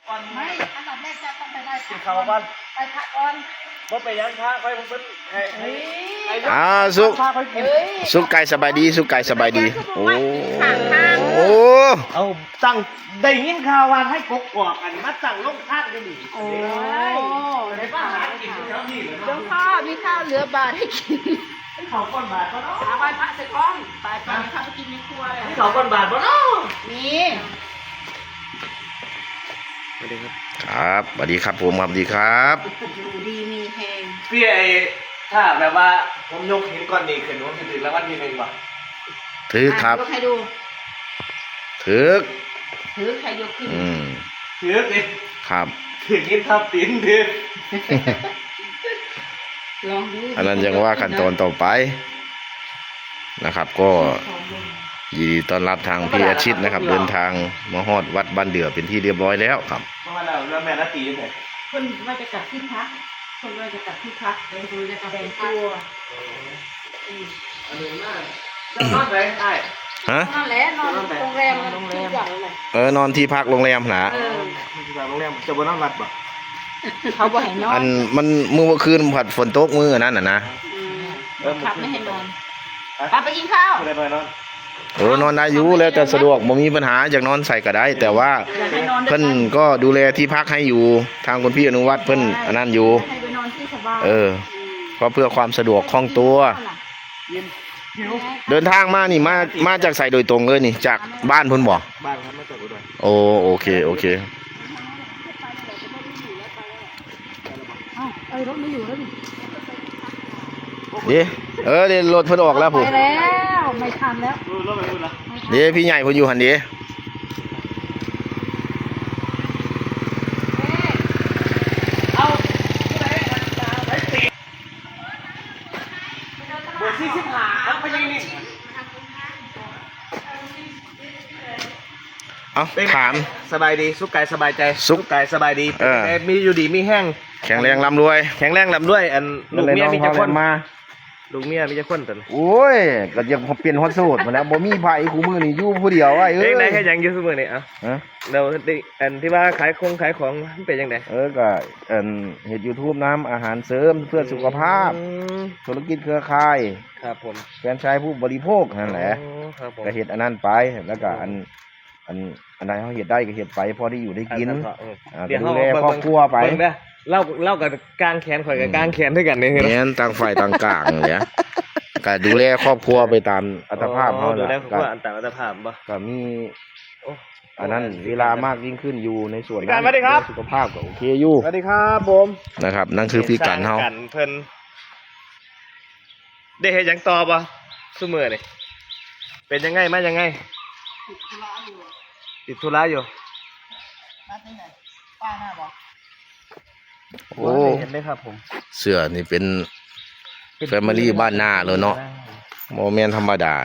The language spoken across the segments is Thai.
ก่อนไม่อันดับแรกจะต้องไปได้กินข้าวก่อนไปพักก่อนบ่ไปยังพาไปผมเป็นสุกไก่สบายดีสุกไก่สบายดีโอ้เอาสั่งได้ยินข่าวว่าให้กกอกกันมาสั่งลงทานได้ดีโอ้ยได้ป้าหากินแล้วนี่เหรอเดี๋ยวพ่อมีข้าวเหลือบาทให้กินเขาก้อนบาทบ่เนาะไปพระใส่กล้องไปมีข้าวไปกินในครัวเลยเขาก้อนบาทบ่เนาะมีสวัสดีครับครับสวัสดีครับผมสวัสดีครับดีมีแหงพี่ไอ้ถ้าแบบว่าผมยกหินก้อนนี้ขึ้นผมจะถึงแล้ววันที่1ป่ะถือครับใครดูถือใครยกขึ้นถือดิครับถือหินทับตีนถือลองดูอันนั้นยังว่าขั้นตอนต่อไปนะครับก็ยินดีต้อนรับทางพี่อาชิตนะครับเดินทางมาฮอดวัดบ้านเดือเป็นที่เรียบร้อยแล้วครับเพราะว่าเราแม่นาตีเนี่ยคนว่าจะกลับที่พักคนว่าจะกลับที่พักเดินดูจะกลับเป็นตัวอันนี้น่าจะนอนไหนไอ้ฮะนอนแล้วนอนโรงแรมที่อย่างเลยนอนที่พักโรงแรมนะที่พักโรงแรมจะบนนอนวัดป่ะเขาบอกให้นอนมันมื้อคืนผัดฝนตกมื้อนั้นน่ะนะขับไม่ให้นอนไปกินข้าวนอนได้อยู่แล้วแต่สะดวกบ่มีปัญหาอยากนอนใส่ก็ได้แต่ว่าเพิ่นก็ดูแลที่พักให้อยู่ทางคุณพี่อนุวัฒน์เพิ่นอันนั้นอยู่เพราะเพื่อความสะดวกคล่องตัวเดินทางมานี่มาจากไสโดยตรงเลยนี่จากบ้านเพิ่นบ่บ้านครับมาจากอุดรโอเครถไม่อยู่แล้วดิเดี๋ยวรถเพิ่นออกแล้วผมไปแล้วไม่ทันแล้วเดี๋ยวพี่ใหญ่เพิ่นอยู่หั่นเด้เอาเบอร์45ครับไปยังนี่ถามสบายดีสุขกายสบายใจสุขกายสบายดีมีอยู่ดีมีแห้งแข็งแรงร่ำรวยอันลูกเมียมีจะคนมาลูกเมียมีจะคนตันโอ้ยก็ยังเปลี่ยนฮอตสูตรมาแล้วบ่มีไผคู่มือนี่อยู่ผู้เดียวเอ้ยไหนแค่ยังอยู่ซุมื้อนี่เอ้าเราอันที่ว่าขายของเป็นจังได๋ก็เฮ็ด YouTube น้ำอาหารเสริมเพื่อสุขภาพธุรกิจเครือข่ายครับผมแฟรนไชส์ผู้บริโภคนั่นแหละก็เฮ็ดอันนั้นไปแล้วก็อันใดเฮาเฮ็ดได้ก็เฮ็ดไปพอได้อยู่ได้กินดูแลครอบครัวไปเล่ากับกางแขนข่อยกับกางแขนด้วยกันนี่แม่นต่างฝ่ายต่างกลางเนี่ยก็ดูแลครอบครัวไปตามอัตภาพเฮาดูแลครอบครัวตามอัตภาพบ่ก็มีอันนั้นเวลามากยิ่งขึ้นอยู่ในส่วนนั้นสุขภาพก็โอเคอยู่สวัสดีครับผมนะครับนั่นคือพี่กันเฮาเพิ่นได้เฮ็ดหยังต่อบ่ซุมื้อนี่เป็นยังไงมายังไงติดธุระอยู่มาที่ไหนป้าหน้าบ่โอ้เห็นได้ครับผมเสื้อนี่เป็นแฟมิลี่บ้านหน้าเลยเนาะโมเมนต์ธรรมดา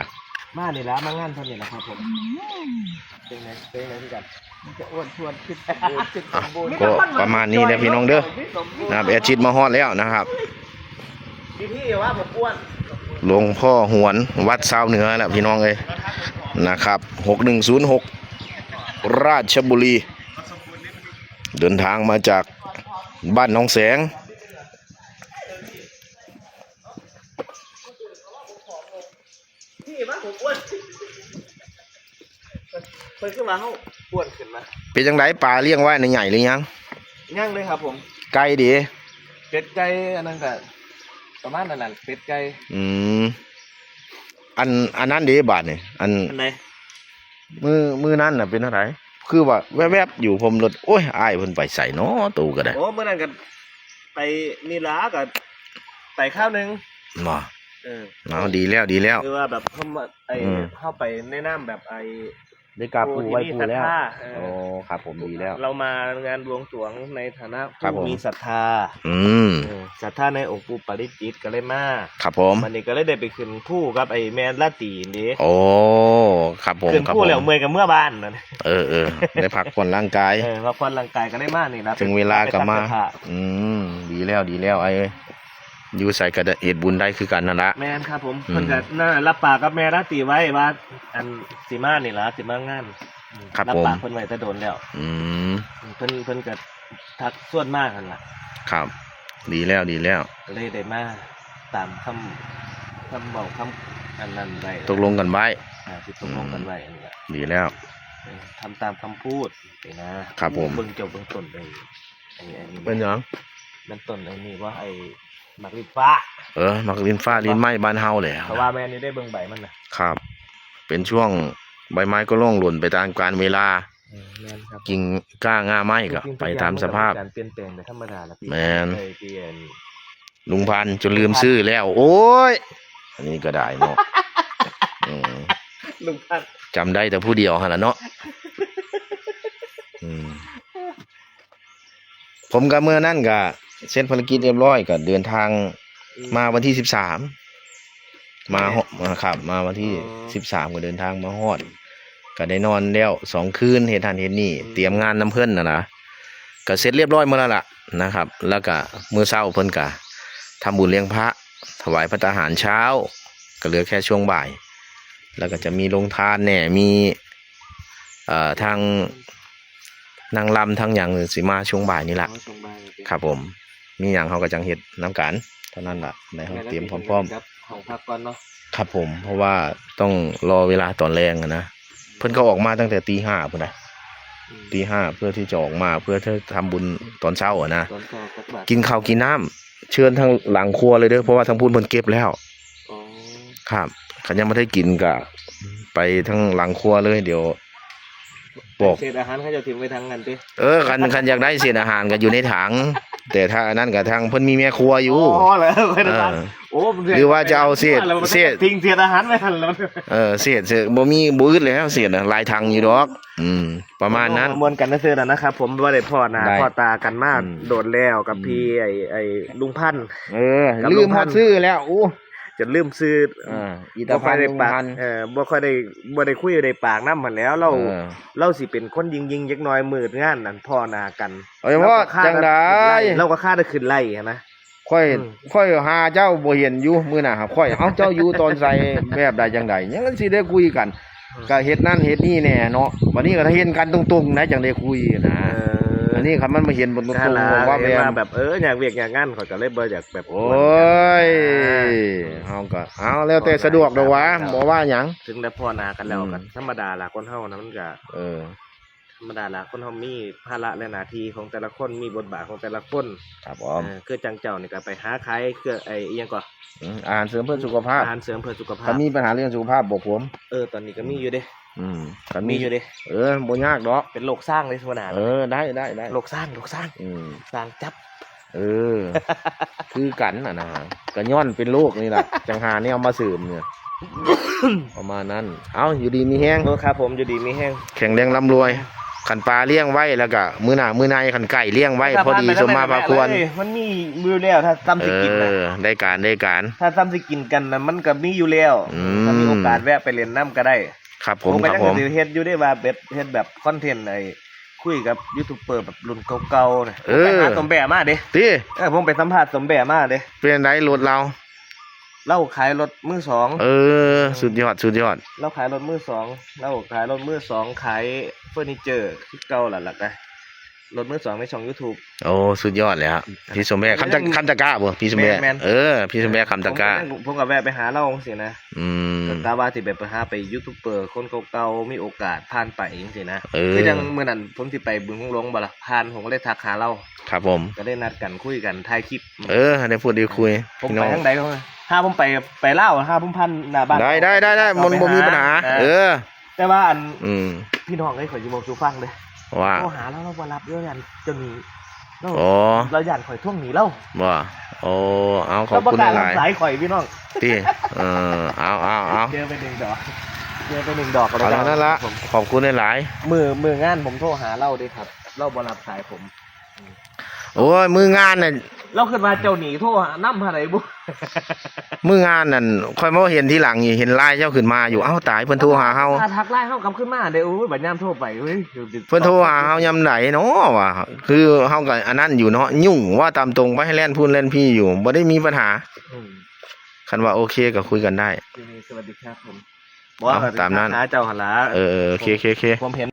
มานี่แล้วมางานเท่านี้นะครับผมเป็นไงพี่กันจะอ้วนชวนขึ้นก็ประมาณนี้นะพี่น้องเด้อนะครับแอร์ชิดมาฮอดแล้วนะครับพี่ว่าผมอ้วนหลวงพ่อหวนวัดเสาเหนือแหละพี่น้องเลยนะครับ6106ราชบุรีเดินทางมาจากบ้านหนองแสงพี่ว่าผมอ้วนเพิ่นขึ้นมาเขาอ้วนขึ้นมาเป็นจังไดปลาเลี้ยงไว้ในใหญ่หรือยังยังเลยครับผมไก่ดีเป็ดไก่อันนั้นก็ประมาณนั้นเป็ดไก่อันนั้นดีบาทนี่อันไหนมือนั้นน่ะเป็นเท่าไหร่คือว่าแวบๆอยู่ผมรถโอ้ยอ้ายเพิ่นไปใส่เนาะตู้ก็ได้โอ้มื้อนั้นก็ไปนี่ล่ะก็ไปข้าวนึงบ่เอาดีแล้วคือว่าแบบเเข้าไปแนะนำแบบได้กราบปู่ไหว้ปู่แล้วโอ้ครับผมดีแล้วเรามางานบวงสรวงในฐานะผู้มีศรัทธาศรัทธาในองค์ปู่ปาริจิตก็เลยมาครับผมวันนี้ก็เลยได้ไปขึ้นคู่กับไอ้แมนลาตีนี่โอ้ครับผมขึ้นคู่แล้วเมื่อยกับเมื่อบ้านนั่นได้พักผ่อนร่างกายพักผ่อนร่างกายก็ได้มานี่นะถึงเวลาก็มาดีแล้วไอ้อยู่ใส่กระเอ็ดบุญได้คือกันนั่นละแม่นครับผมเพิ่นก็น่ารับปากกับแม่ลาตีไว้ว่าอันสิมานี่ล่ะสิมางานครับผมรับปากเพิ่นไว้แต่โดนแล้ว เพิ่นก็ทักส่วนมากกันล่ะ ครับ ดีแล้วดีแล้ว ก็เลยได้มาตามคำบอกคำอันนั้นไว้ ตกลงกันไว้ ที่ตกลงกันไว้อันนี้ ดีแล้ว ทำตามคำพูดไปนะครับ ผม เบิ่งจบเบิ่งต้นไปไอ้นี่ เป็นหยัง เบิ่งต้นไอ้นี่ว่าไอ้หมากลิ้นฟ้า มักลิ้นฟ้าลิ้นไหม้บ้านเฮาเลย เพราะว่าแม่นี่ได้เบิ่งใบมันนะครับ เป็นช่วงใบไม้ก็ร่วงหล่นไปตามกาลเวลา แม่นครับ กิ่งก้าง่าไม้ก็ไปตามสภาพ การเปลี่ยนแปลงในธรรมดาละพี่ แม่น เคยเปลี่ยน ลุงพันธุ์จนลืมชื่อแล้ว โอ้ย อันนี้ก็ได้เนาะอืม ลุงพัน จำได้แต่ผู้เดียวหั่นล่ะเนาะอืมผมก็เมื่อนั่นก็เสร็จภารกิจเรียบร้อยก็เดินทางมาวันที่13มาครับมาวันที่13ก็เดินทางมาฮอดก็ได้นอนแล้ว2 คืนเฮ็ดหันเฮ็ดนี่เตรียมงานน้ำเพิ่นนะก็เสร็จเรียบร้อยหมดแล้วล่ะนะครับ แล้วก็มื้อเช้าเพิ่นก็ทำบุญเลี้ยงพระถวายพระทหารเช้าก็เหลือแค่ช่วงบ่าย แล้วก็จะมีโรงทานแหน่มีทางนางรำทางอย่างสิมาช่วงบ่ายนี่ล่ะ ส่งมาเลย ครับผมมีหยังเฮาก็จังเฮ็ดน้ำกันเท่านั้นล่ะในเฮาเตรียมพร้อม ครับของพักก่อนเนาะ ๆครับผมเพราะว่าต้องรอเวลาตอนแรงอะนะเพิ่นก็ออกมาตั้งแต่ตี 5พุ่นน่ะตี 5เพื่อที่จะออกมาเพื่อที่ทำบุญตอนเช้าอะนะ ตอนก็สักบาท กินข้าวกินน้ำเชิญทางหลังครัวเลยเด้อเพราะว่าทางพูนเพิ่นเก็บแล้ว อ๋อ ครับคันยังไม่ได้กินก็ไปทางหลังครัวเลยเดี๋ยวบอก เศษอาหารเขาจะทิ้งไว้ทั้งกันติ คันอยากได้เศษอาหารก็อยู่ในถัง แต่ถ้าอันนั้นก็ทางเพิ่นมีแม่ครัวอยู่ อ๋อเหรอไม่ เอ ได้ อ โอ้ หรือว่าจะเอาเศษ ทิ้งเศษอาหารไว้ทันแล้ว เศษบ่มีบ่อึดแล้วเศษน่ะหลายถังอยู่ดอก ประมาณนั้น มวนกันนะเสื้อนะครับผมว่าได้พ่อหน้า ได้ พ่อตากันมาก อืม โดดแล้วกับพี่ไอ้ลุงพันธุ์ กับ ลื ลุ ม ง ฮ พั อน ด ธุ์ ซื้อแล้วอู้ จะลืมซื้อ อีตาพัน ได้ ลุง ปาก พัน บ่ค่อยได้คุยได้ปากน้ำมันแล้วเรา เออ เราสิเป็นคนยิงยักน้อยมืดงานนั่นพ่อหน้ากัน เอาอย่างว่าจังได๋ เราก็ค่าได้ขึ้นไล่นะ ค่อย อืม ค่อยหาเจ้าบ่เห็นอยู่มื้อน่ะครับค่อยเอาเจ้าอยู่ตอนใส่แบบใดจังใดยังสิได้คุยกันก็เฮ็ดนั่นเฮ็ดนี่แน่เนาะวันนี้ก็ถ้าเห็นกันตรงๆนะจังได้คุยนะอันนี้คันมันมาเห็นบนตรง นั่นล่ะ ๆผมว่า เห็นว่า แบ แบบ บอยากเวียกอยากงานข่อยก็เลยบ่อยากแบบ โอ้ยเฮาก็เอาแล้วแต่สะดวกดอกวะบ่ว่าหยัง ถึงได้พ่อหน้ากันแล้ว อืม กันธรรมดาล่ะคนเฮานะมันก็ เออ ธรรมดาละคนเฮามีภาระและหน้าที่ของแต่ละคนมีบทบาทของแต่ละคน ครับผม คือจังเจ้านี่ก็ไปหาขายเครื่องไอ้อิหยังก่อน อาหารเสริมเพื่อสุขภาพ อาหารเสริมเพื่อสุขภาพ ถ้ามีปัญหาเรื่องสุขภาพบอกผม ตอนนี้ก็มีอยู่เด้ ถ้า มีอยู่เด้ บ่ยากดอก เป็นโรคสร้างเลยสมนา ได้ โรคสร้างสร้างจับ คือกันน่ะนะก็ย้อนเป็นโรคนี่แหละจังหาเนี่ยเอามาสืบเนี่ย ประมาณนั้นเอาอยู่ดีมีแห้ง ครับผมอยู่ดีมีแห้ง แข็งแรงร่ำรวยขันปลาเลี้ยงไว้แล้วก็มื้อหน้ามื้อในขันไก่เลี้ยงไว้พอดีสมมาพาควร มันมีอยู่แล้วถ้าซ้ำสิกินนะ ได้การ ถ้าซ้ำสิกินกันนะมันก็มีอยู่แล้ว ถ้ามีโอกาสแวะไปเล่นน้ำก็ได้ ครับผม ก็ ครับ ยัง ผม สิเฮ็ดอยู่ได้ว่าเฮ็ดแบบคอนเทนต์ไอ้คุยกับยูทูบเบอร์แบบรุ่นเก่าๆนะไปหาสมแบะมาเด้ ติ ผมไปสัมภาษณ์สมแบะมาเด้ เป็นไดรถเรา เราขายรถมือสอง สุดยอด เราขายรถมือสองเราขายรถมือสองขายเฟอร์นิเจอร์ที่เก่าหลักๆนะรถมือสองในช่อง YouTube โอ้สุดยอดเลยฮะพี่สมแบกคำตะกร้าบ่พี่สมแบก แม่น พี่สมแบกคำตะกร้า ผมก็แวะไปหาเราสินะ อืม กะว่าสิแบบไปหาไปยูทูบเบอร์คนเก่าๆมีโอกาสผ่านไปจังซี่นะ เออ คือจังมื้อนั้นผมสิไปบึงคงหลงบ่ล่ะผ่านผมก็เลยทักหาเรา ครับผม ก็ได้นัดกันคุยกันถ่ายคลิป ได้พูดได้คุย ผม พี่ ไป น้อง ทางใดก็ถ้าผมไปเล่าวถ้าผมพันหน้าบ้าน ได้มันบ่มีปัญหา แต่ว่าอัน อืม พี่น้องได้ข่อยสิบอกสู่ฟังเด้ ว่า โทรหาเราบ่รับเด้อยันจะหนีเรา อ๋อ เรายันข่อยท่วงหนีเรา ว่าโอ้เอาขอบ เราบ่ คุณ กล้า ห รั ลา บ ย สายข่อยพี่น้อง ๆที่เอา เจอไป1 ดอกก็ เอาแล้วนั่นละ ผม ขอบคุณหลาย มืองานผมโทรหาเราเด้ครับเราบ่รับสายผม ๆโอ้ยมืองานน่ะ เราขึ้นมาเจ้าหนีโทรหานำหาไหนบุ มืองานนั่นค่อยมาเห็นทีหลังนี่เห็นไลน์เจ้าขึ้นมาอยู่เอ้าตายเพิ่นโทรหาเฮา ถ้ทักไลน์เฮากลับขึ้นมาเด้อโอ้ยบัดยามโทรไปเฮ้ย เพิ่นโทรหาเฮายามไหนเนาะว่าคือเฮาก็อันนั้นอยู่เนาะยุ่งว่าตามตรงไปให้แล่นพูนแล่นพี่อยู่บ่ได้มีปัญหา อืม คันว่าโอเคก็คุยกันได้ สวัสดีครับผม เอาตามนั้น หาเจ้าหั่นล่ะ โอเค ผมเห็น